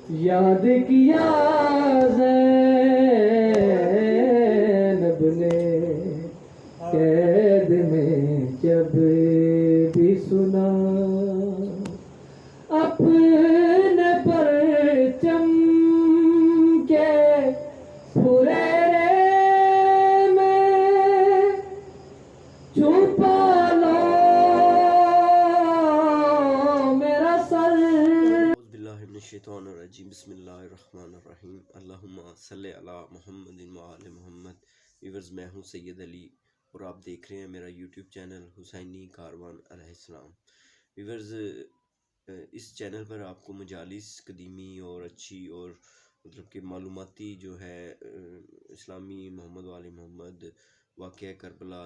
याद किया ज़ैनब ने कैद में जब भी सुना अपने परचम के फुरेरे में छुपा लो मेरा सर। बिस्मिल्लाहिर्रहमानिर्रहीम बिस्मिल्लाहिर्रहमानिर्रहीम अल्लाहुम्मा सल्ली अला मुहम्मदिन व आले मुहम्मद। व्यूअर्स, मैं हूँ सैयद अली और आप देख रहे हैं मेरा यूट्यूब चैनल हुसैनी कारवान अलैहिस्सलाम। व्यूअर्स, इस चैनल पर आपको मजालिस कदीमी और अच्छी और मतलब कि मालूमाती जो है इस्लामी मोहम्मद वाले मोहम्मद वाक़या करबला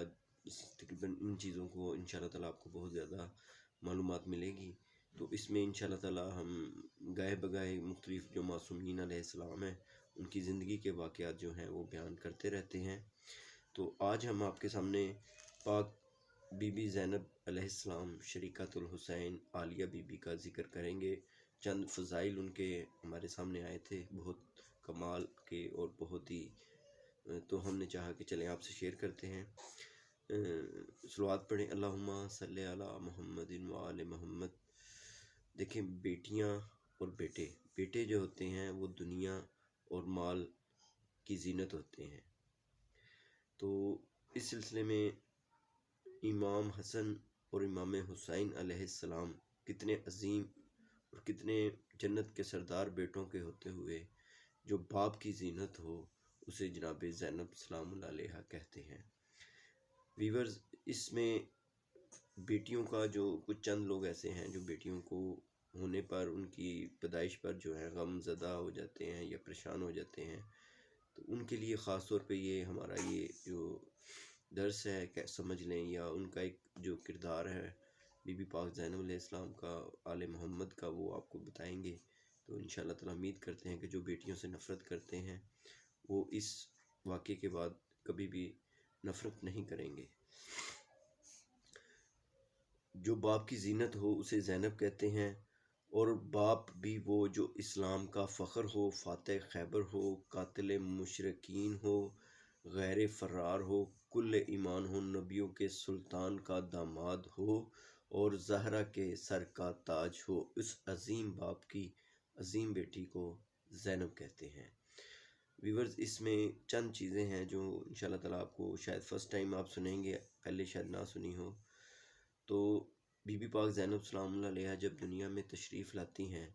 तकरीबन इन चीज़ों को इंशाअल्लाह ताला आपको बहुत ज़्यादा मालूमात मिलेगी। तो इसमें इंशाअल्लाह ताला हम गाए बगाए मुख्तलिफ जो मासूमीन अलैहिस्सलाम हैं उनकी ज़िंदगी के वाक़यात जो हैं वो बयान करते रहते हैं। तो आज हम आपके सामने पाक बीबी ज़ैनब अलैहिस्सलाम शरीकतुल हुसैन आलिया बीबी का ज़िक्र करेंगे। चंद फ़ज़ाइल उनके हमारे सामने आए थे, बहुत कमाल के और बहुत ही, तो हमने चाहा कि चलें आपसे शेयर करते हैं। सलवात पढ़ें, अल्लाहुम्मा सल्ली अला मुहम्मदिन व आले मुहम्मद। देखें, बेटियां और बेटे, बेटे जो होते हैं वो दुनिया और माल की जीनत होते हैं। तो इस सिलसिले में इमाम हसन और इमाम हुसैन अलैहिस्सलाम कितने अजीम और कितने जन्नत के सरदार बेटों के होते हुए जो बाप की जीनत हो उसे जनाब ज़ैनब सलामुल्लाह अलैहा कहते हैं। वीवर्स, इसमें बेटियों का जो कुछ चंद लोग ऐसे हैं जो बेटियों को होने पर उनकी पैदाइश पर जो है गमज़दा हो जाते हैं या परेशान हो जाते हैं, तो उनके लिए ख़ास तौर पे ये हमारा ये जो दर्स है क्या समझ लें, या उनका एक जो किरदार है बीबी पाक ज़ैनब अलैहिस्सलाम का, आले मोहम्मद का, वो आपको बताएंगे। तो इंशाअल्लाह ताला उम्मीद करते हैं कि जो बेटियों से नफ़रत करते हैं वो इस वाक़े के बाद कभी भी नफ़रत नहीं करेंगे। जो बाप की जीनत हो उसे ज़ैनब कहते हैं, और बाप भी वो जो इस्लाम का फ़ख्र हो, फ़ातिह खैबर हो, कातिल मुशरिकीन हो, गैर फ़रार हो, कुल्ले ईमान हो, नबियों के सुल्तान का दामाद हो और ज़हरा के सर का ताज हो। उस अज़ीम बाप की अज़ीम बेटी को ज़ैनब कहते हैं। व्यूअर्स, इसमें चंद चीज़ें हैं जो इंशाअल्लाह ताला आपको शायद फ़र्स्ट टाइम आप सुनेंगे, पहले शायद ना सुनी हो। तो बीबी पाक ज़ैनब सलामुल्लाह अलैहा जब दुनिया में तशरीफ़ लाती हैं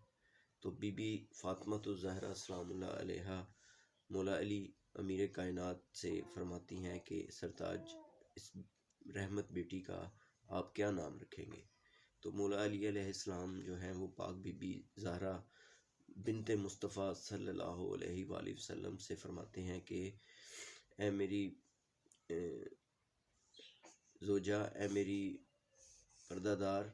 तो बीबी फ़ातिमा तो ज़हरा सलामुल्लाह अलैहा मौला अली अमीर कायनात से फरमाती हैं कि सरताज, इस रहमत बेटी का आप क्या नाम रखेंगे। तो मौला अली अलैहिस्सलाम जो हैं वो पाक बीबी ज़हरा बिनते मुस्तफ़ा सल्लल्लाहु अलैहि वसल्लम से फरमाते हैं कि ए मेरी ज़ोजा, ए मेरी पर्दादार,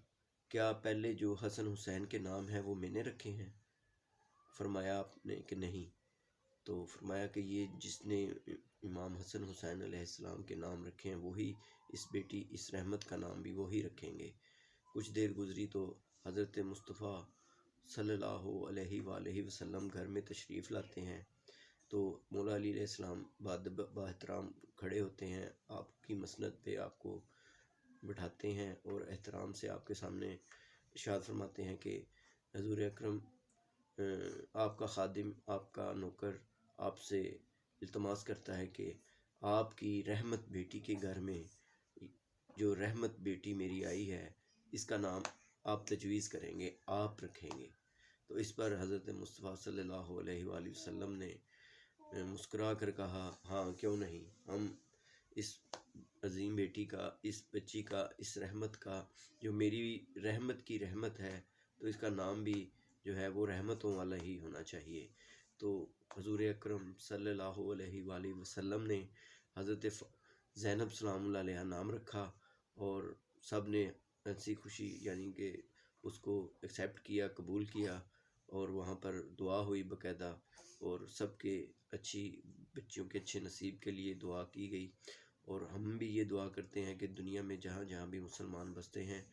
क्या पहले जो हसन हुसैन के नाम हैं वो मैंने रखे हैं? फरमाया आपने कि नहीं। तो फरमाया कि ये जिसने इमाम हसन हुसैन अलैहिस्सलाम के नाम रखे हैं वही इस बेटी, इस रहमत का नाम भी वही रखेंगे। कुछ देर गुजरी तो हज़रत मुस्तफ़ा सल्लल्लाहु अलैहि वसल्लम घर में तशरीफ़ लाते हैं। तो मौला अली अलैहिस्सलाम बाहतराम खड़े होते हैं, आपकी मसनद पे आपको बिठाते हैं और एहतराम से आपके सामने इरशाद फरमाते हैं कि हजूर अकरम, आपका खादिम, आपका नौकर आपसे इल्तमास करता है कि आपकी रहमत बेटी के घर में जो रहमत बेटी मेरी आई है इसका नाम आप तजवीज़ करेंगे, आप रखेंगे। तो इस पर हज़रत मुस्तफ़ा सल्लल्लाहु अलैहि वसल्लम ने मुस्कुरा कर कहा, हाँ क्यों नहीं, हम इस अजीम बेटी का, इस बच्ची का, इस रहमत का, जो मेरी रहमत की रहमत है, तो इसका नाम भी जो है वो रहमतों वाला ही होना चाहिए। तो हजूर अकरम सल्लल्लाहु अलैहि वसल्लम ने हज़रत ज़ैनब सलामुल्लाह अलैहा नाम रखा और सब ने हंसी खुशी यानी कि उसको एक्सेप्ट किया, कबूल किया, और वहाँ पर दुआ हुई बाकायदा, और सबके अच्छी बच्चियों के अच्छे नसीब के लिए दुआ की गई। और हम भी ये दुआ करते हैं कि दुनिया में जहाँ जहाँ भी मुसलमान बसते हैं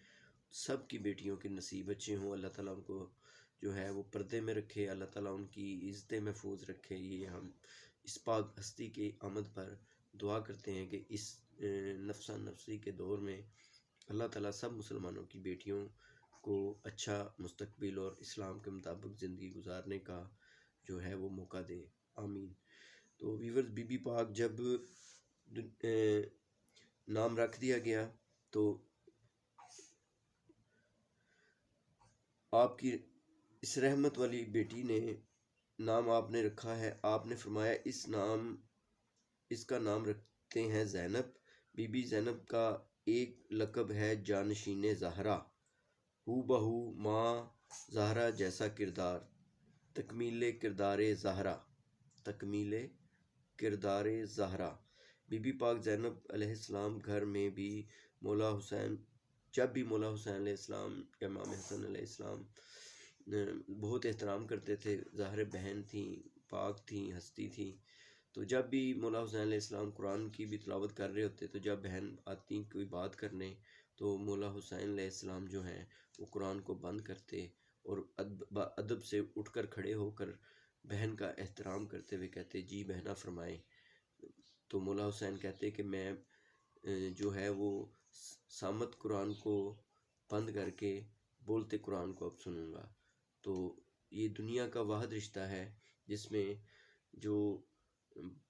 सब की बेटियों के नसीब अच्छे हों, अल्लाह ताला उनको जो है वो पर्दे में रखे, अल्लाह ताला उनकी इज़्ज़तें महफूज रखे। ये हम इस पाक हस्ती के आमद पर दुआ करते हैं कि इस नफसा नफसी के दौर में अल्लाह ताला सब मुसलमानों की बेटियों को अच्छा मुस्तकबिल और इस्लाम के मुताबिक ज़िंदगी गुजारने का जो है वो मौका दे, आमीन। तो वीवर्स, बीबी पाक जब नाम रख दिया गया तो आपकी इस रहमत वाली बेटी ने नाम आपने रखा है, आपने फरमाया इसका नाम रखते हैं ज़ैनब। बीबी ज़ैनब का एक लक़ब है जानशीन ज़हरा, हू बहू माँ ज़हरा जैसा किरदार, तकमील किरदार ज़हरा, तकमील किरदार ज़हरा। बीबी पाक ज़ैनब अलैहिस्सलाम घर में भी मौला हुसैन, जब भी मौला हुसैन अलैहिस्सलाम या इमाम हसन अलैहिस्सलाम बहुत एहतराम करते थे। ज़ाहिर बहन थी, पाक थी, हस्ती थी। तो जब भी मौला हुसैन अलैहिस्सलाम कुरान की भी तिलावत कर रहे होते, तो जब बहन आती कोई बात करने, तो मौला हुसैन अलैहिस्सलाम जो हैं वो कुरान को बंद करते और अदब से उठकर खड़े होकर बहन का एहतराम करते हुए कहते, जी बहना फरमाएं। तो मौला हुसैन कहते कि मैं जो है वो सामत कुरान को बंद करके बोलते कुरान को अब सुनूंगा। तो ये दुनिया का वाहिद रिश्ता है जिसमें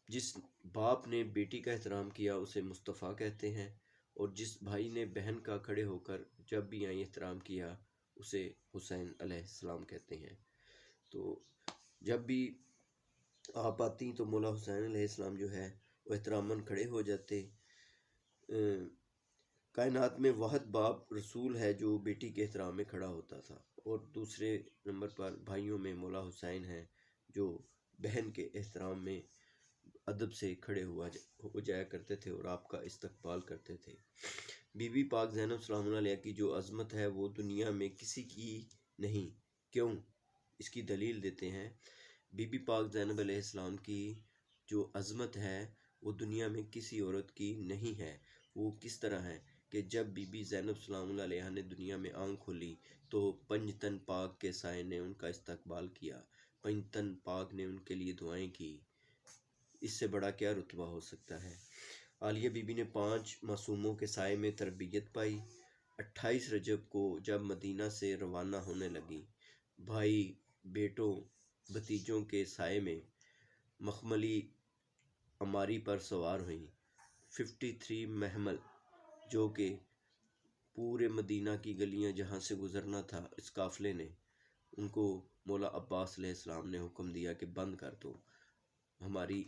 जिस बाप ने बेटी का एहतराम किया उसे मुस्तफ़ा कहते हैं, और जिस भाई ने बहन का खड़े होकर जब भी यहाँ एहतराम किया उसे हुसैन अलैहिस्सलाम कहते हैं। तो जब भी आप आती तो मौला हुसैन अलैहिस्सलाम जो है वो एहतरामन खड़े हो जाते। कायनात में वाहिद बाप रसूल है जो बेटी के एहतराम में खड़ा होता था, और दूसरे नंबर पर भाइयों में मौला हुसैन है जो बहन के एहतराम में अदब से खड़े हो जाया करते थे और आपका इस्तकबाल करते थे। बीबी पाक ज़ैनब सलामुल्लाह अलैहा की जो अज़मत है वो दुनिया में किसी की नहीं। क्यों? इसकी दलील देते हैं। बीबी पाक ज़ैनब अलैहिस्सलाम की जो अज़मत है वो दुनिया में किसी औरत की नहीं है। वो किस तरह है कि जब बीबी ज़ैनब सलामुल्लाह अलैहा ने दुनिया में आँख खोली तो पंजतन पाक के साए ने उनका इस्तकबाल किया, पंजतन पाक ने उनके लिए दुआएं की। इससे बड़ा क्या रुतबा हो सकता है। आलिया बीबी ने 5 मासूमों के साए में तरबियत पाई। 28 रजब को जब मदीना से रवाना होने लगी, भाई बेटों भतीजों के साए में मखमली अमारी पर सवार हुई। 53 महमल जो कि पूरे मदीना की गलियां जहां से गुजरना था, इस काफ़िले ने उनको मौला अब्बास अलैहिस्सलाम ने हुक्म दिया कि बंद कर दो, हमारी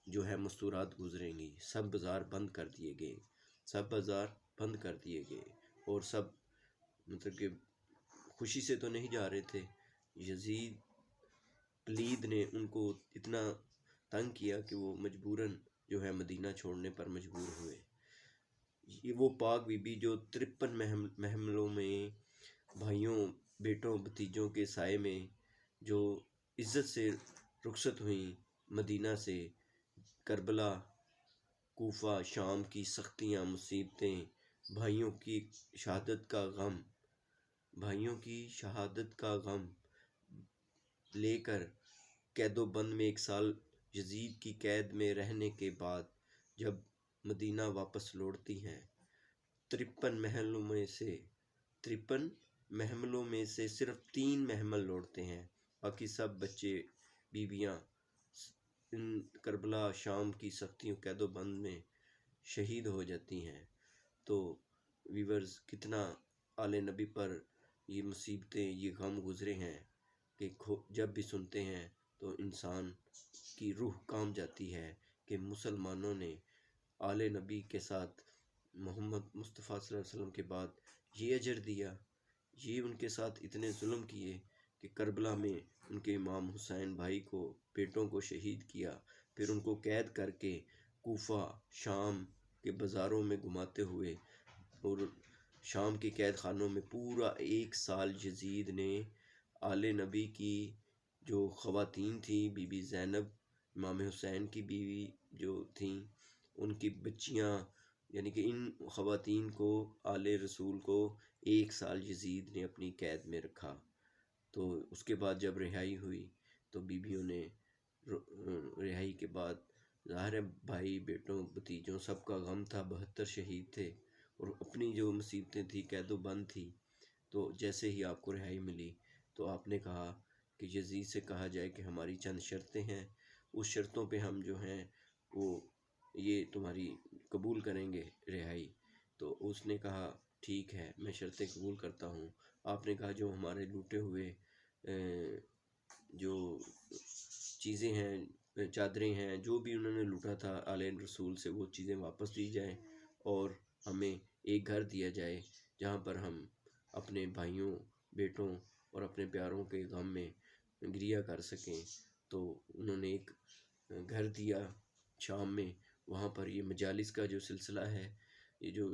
जो है मस्तूरात गुजरेंगी। सब बाज़ार बंद कर दिए गए, सब बाज़ार बंद कर दिए गए, और सब मतलब कि खुशी से तो नहीं जा रहे थे। यजीद पलीद ने उनको इतना तंग किया कि वो मजबूरन जो है मदीना छोड़ने पर मजबूर हुए। ये वो पाक बीबी जो 53 महमलों में भाइयों बेटों भतीजों के साए में जो इज़्ज़त से रुखसत हुई मदीना से, करबला कूफा शाम की सख्तियाँ मुसीबतें, भाइयों की शहादत का गम, भाइयों की शहादत का गम लेकर कैदोबंद में 1 साल यजीद की कैद में रहने के बाद जब मदीना वापस लौटती हैं, 53 महमलों में से सिर्फ 3 महमल लौटते हैं। बाकी सब बच्चे बीबियाँ इन करबला शाम की सख्तियों कैदोबंद में शहीद हो जाती हैं। तो वीवर्स, कितना आले नबी पर ये मुसीबतें, ये गम गुज़रे हैं कि जब भी सुनते हैं तो इंसान की रूह कांप जाती है कि मुसलमानों ने आले नबी के साथ मोहम्मद मुस्तफ़ा सल्लल्लाहु अलैहि वसल्लम के बाद ये अजर दिया, ये उनके साथ इतने जुल्म किए कि करबला में उनके इमाम हुसैन भाई को, बेटों को शहीद किया, फिर उनको कैद करके कूफा शाम के बाज़ारों में घुमाते हुए, और शाम के कैद खानों में पूरा 1 साल यजीद ने आले नबी की जो ख़वातीन थी, बीबी ज़ैनब इमाम हुसैन की बीवी जो थीं, उनकी बच्चियां, यानी कि इन ख़वातीन को, आले रसूल को 1 साल यजीद ने अपनी कैद में रखा। तो उसके बाद जब रिहाई हुई तो बीबियों ने रिहाई के बाद ज़ाहिर है भाई बेटों भतीजों सबका गम था, 72 शहीद थे और अपनी जो मुसीबतें थी कैदो बंद थी। तो जैसे ही आपको रिहाई मिली तो आपने कहा कि यजीद से कहा जाए कि हमारी चंद शर्तें हैं, उस शर्तों पे हम जो हैं वो ये तुम्हारी कबूल करेंगे रिहाई। तो उसने कहा ठीक है, मैं शर्तें कबूल करता हूँ। आपने कहा जो हमारे लूटे हुए जो चीज़ें हैं, चादरें हैं, जो भी उन्होंने लूटा था आले रसूल से, वो चीज़ें वापस दी जाएं और हमें एक घर दिया जाए जहाँ पर हम अपने भाइयों बेटों और अपने प्यारों के गम में गिरिया कर सकें। तो उन्होंने एक घर दिया शाम में। वहाँ पर ये मजालिस का जो सिलसिला है, ये जो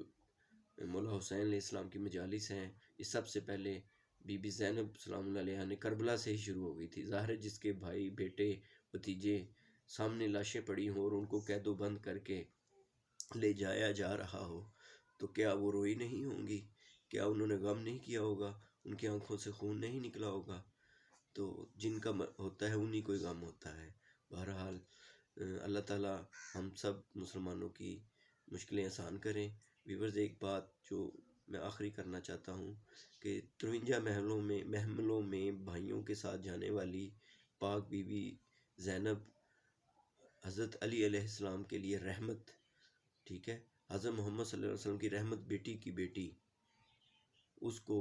मौला हुसैन अलैहिस्सलाम की मजालिस हैं, ये सबसे पहले बीबी ज़ैनब सलामुल्लाह अलैहा ने करबला से ही शुरू हो गई थी। ज़ाहिर है जिसके भाई बेटे भतीजे सामने लाशें पड़ी हों और उनको कैदो बंद करके ले जाया जा रहा हो तो क्या वो रोई नहीं होंगी? क्या उन्होंने गम नहीं किया होगा? उनकी आंखों से खून नहीं निकला होगा? तो जिनका होता है उन्हीं को ही गम होता है। बहरहाल अल्लाह ताला हम सब मुसलमानों की मुश्किलें आसान करें। व्यूअर्स, एक बात जो मैं आखिरी करना चाहता हूँ कि 53 महमलों में भाइयों के साथ जाने वाली पाक बीबी ज़ैनब हज़रत अली अलैहिस्सलाम के लिए रहमत, ठीक है, हज़रत मोहम्मद सल्लल्लाहु अलैहि वसल्लम की रहमत, बेटी की बेटी, उसको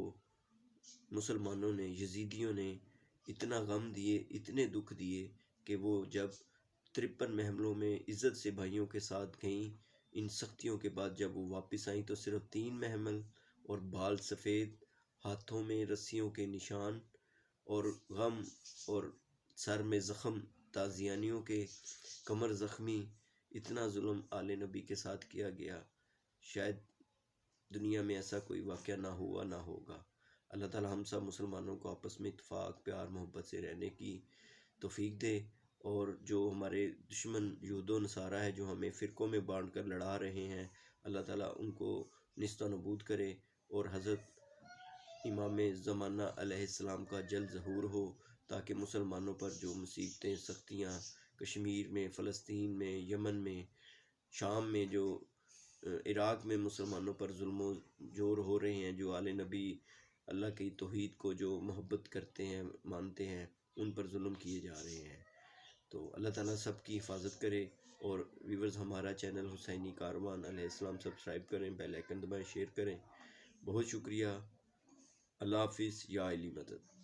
मुसलमानों ने यजीदियों ने इतना गम दिए, इतने दुख दिए कि वो जब 53 महमलों में इज़्ज़त से भाइयों के साथ गईं, इन सख्तियों के बाद जब वो वापस आईं तो सिर्फ 3 महमल और बाल सफ़ेद, हाथों में रस्सियों के निशान और गम और सर में ज़ख़म, ताज़ियानियों के कमर ज़ख्मी। इतना जुल्म आले नबी के साथ किया गया, शायद दुनिया में ऐसा कोई वाक़या ना हुआ ना होगा। अल्लाह ताला हम सब मुसलमानों को आपस में इत्फ़ाक़, प्यार, मोहब्बत से रहने की तौफ़ीक दे और जो हमारे दुश्मन यहूद नसारा है जो हमें फ़िरक़ों में बाँट कर लड़ा रहे हैं, अल्लाह ताला उनको निस्ता नबूद करे और हज़रत इमाम ज़माना अलैहिस्सलाम का जल्द ज़हूर हो ताकि मुसलमानों पर जो मुसीबतें, सख्तियाँ कश्मीर में, फ़लस्तीन में, यमन में, शाम में, जो इराक़ में मुसलमानों पर जुल्म जोर हो रहे हैं, जो आले नबी अल्लाह की तौहीद को जो मोहब्बत करते हैं, मानते हैं, उन पर जुल्म किए जा रहे हैं। तो अल्लाह ताला सब की हिफाजत करे। और व्यूअर्स, हमारा चैनल हुसैनी कारवान अलैहिस्सलाम सब्सक्राइब करें, बेल आइकन दबाएं, शेयर करें। बहुत शुक्रिया। अल्लाह हाफ़िज़। या अली मदद।